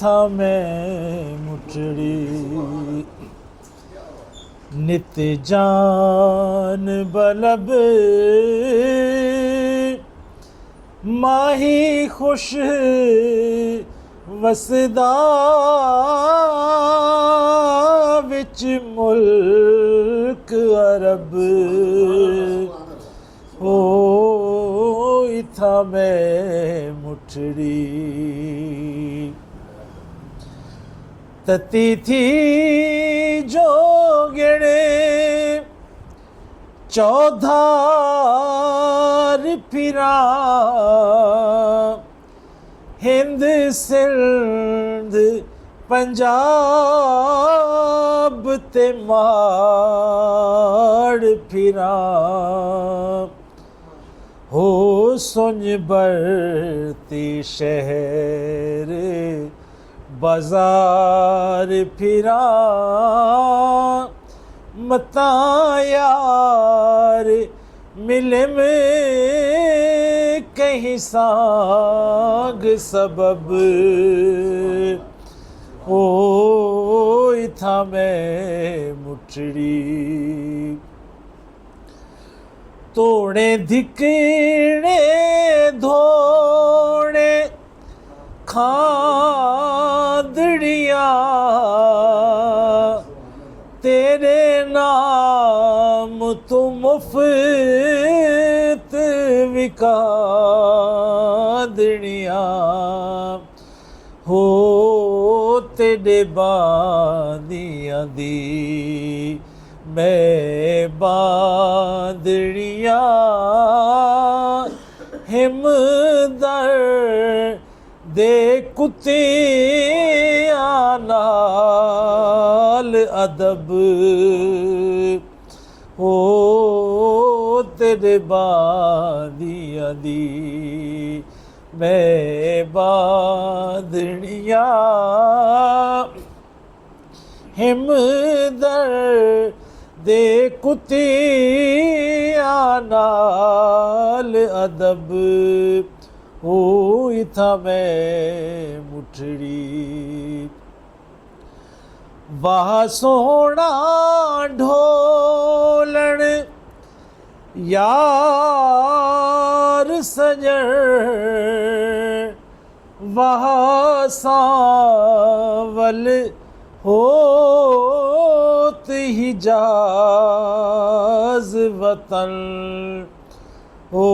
था मैं मुठड़ी नित जान बलब माही खुश वसदा विच मुल्क अरब हो इथा मैं मुठड़ी तती थी जोगड़े चौधार फिरा हिंद सिंध पंजाब ते माड़ फिरा हो सुन बरती शहर बाजार फिरा मता यार मिले में कहीं साग सबब ओ इथा मैं मुठड़ी तोड़े धिकड़े धोड़े खादड़िया तेरे नाम तो मुफ्त विकादड़िया हो तेरे बादियां दी मैं बादड़िया हिमदर दे कुत्तियां नाल अदब हो तेरे बादियां दी मैं बादड़िया हिमदर दे कुत्तियां नाल अदब हो इथा मैं मुठड़ी वाह सोहना ढोलण यार सजण वाह सांवल होत हिजाज वतन हो